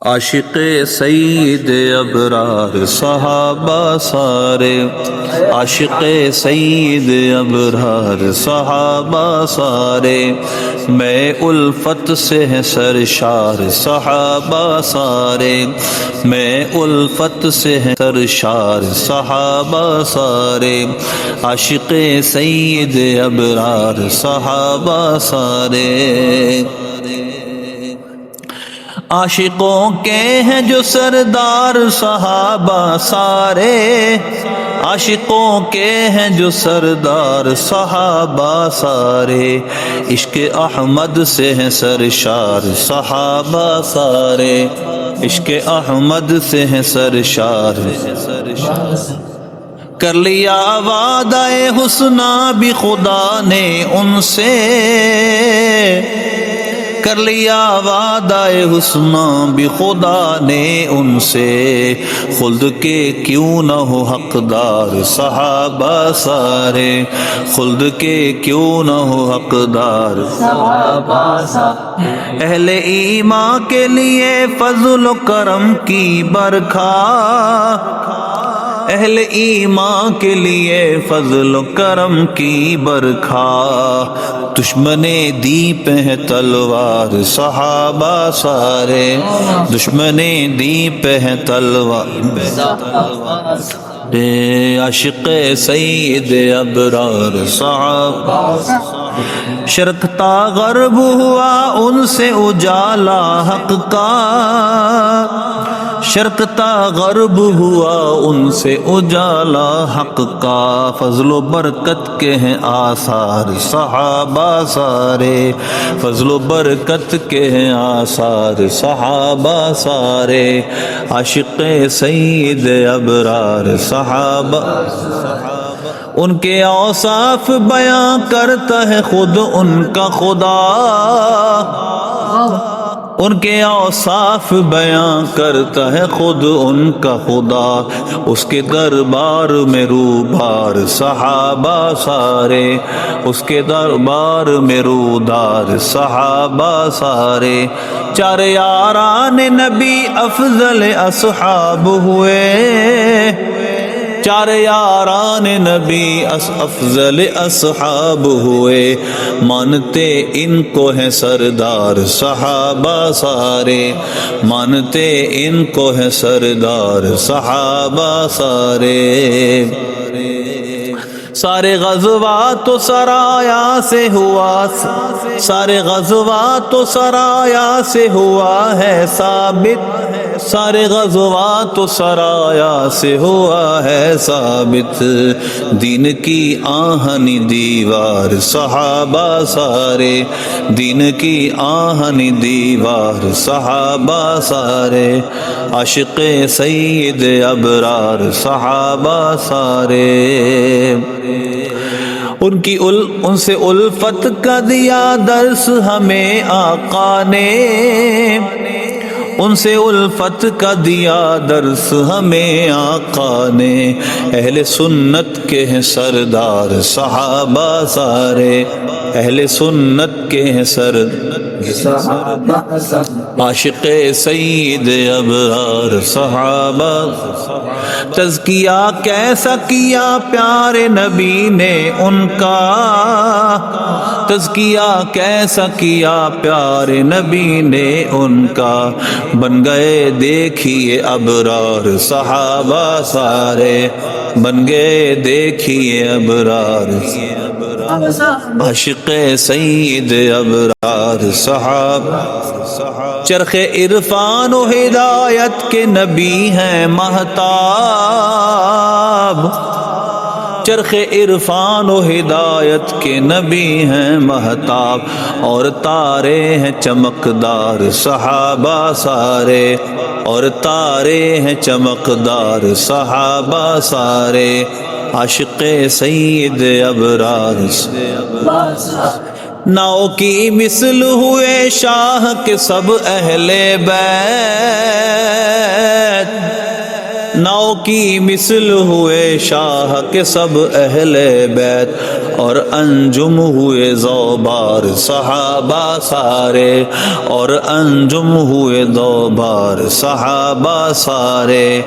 عاشق سید ابرار صحابہ سارے، عاشق سید ابرار صحابہ سارے، میں الفت سے ہے سرشار صحابہ سارے، میں الفت سے ہے سرشار صحابہ سارے، عاشق سید ابرار صحابہ سارے۔ عاشقوں کے ہیں جو سردار صحابہ سارے، عاشقوں کے ہیں جو سردار صحابہ سارے، عشق احمد سے ہیں سرشار صحابہ سارے، عشق احمد سے ہیں سرشار۔ کر لیا وعدہ حسنہ بھی خدا نے ان سے، کر لیا وعدہ حسنہ بھی خدا نے ان سے، خلد کے کیوں نہ ہو حقدار صحابہ سارے، خلد کے کیوں نہ ہو حقدار صحابہ سارے، اہل ایمان کے لیے فضل و کرم کی برکھا، اہل ایمان کے لیے فضل و کرم کی برکھا، دشمن دی پہ ہے تلوار صحابہ سارے، دشمن دی پہ ہے تلوار، عاشق سید ابرار صحابہ۔ شرقتا غرب ہوا ان سے اجالا حق کا، شرقتا غرب ہوا ان سے اجالا حق کا، فضل و برکت کے ہیں آثار صحابہ سارے، فضل و برکت کے ہیں آثار صحابہ سارے، عاشق سید ابرار صحابہ۔ ان کے اوصاف بیاں کرتا ہے خود ان کا خدا، ان کے اوصاف بیاں کرتا ہے خود ان کا خدا، اس کے دربار میں روبار صحابہ سارے، اس کے دربار میں رودار صحابہ سارے، چار یاران نبی افضل اصحاب ہوئے، چار یاران نبی افضل اصحاب ہوئے، مانتے ان کو ہیں سردار صحابہ سارے، مانتے ان کو ہیں سردار صحابہ سارے، سارے غزوات و سرایا سے ہوا، سارے غزوات و سرایا سے ہوا ہے ثابت، سارے غزوات و سرایا سے ہوا ہے ثابت، دین کی آہنی دیوار صحابہ سارے، دین کی آہنی دیوار صحابہ سارے، عاشق سید ابرار صحابہ سارے، ان سے الفت کا دیا درس ہمیں آقا نے، ان سے الفت کا دیا درس ہمیں آقا نے، اہل سنت کے ہیں سردار صحابہ سارے، اہل سنت کے ہیں سردار، عاشق سید ابرار صحابہ۔ تزکیہ کیسا کیا پیارے نبی نے ان کا، تزکیہ کیسا کیا پیارے نبی نے ان کا، بن گئے دیکھیے ابرار صحابہ سارے، بن گئے دیکھیے ابرار، عاشق سید ابرار صحابہ۔ چرخ عرفان و ہدایت کے نبی ہیں مہتاب، چرخ عرفان و ہدایت کے نبی ہیں مہتاب، اور تارے ہیں چمکدار صحابہ سارے، اور تارے ہیں چمکدار صحابہ سارے، عاشق سید ابرار۔ ناؤ کی مثل ہوئے شاہ کے سب اہل بیت، ناؤ کی مثل ہوئے شاہ کے سب اہل بیت، اور انجم ہوئے زوبار صحابہ سارے، اور انجم ہوئے زوبار صحابہ سارے۔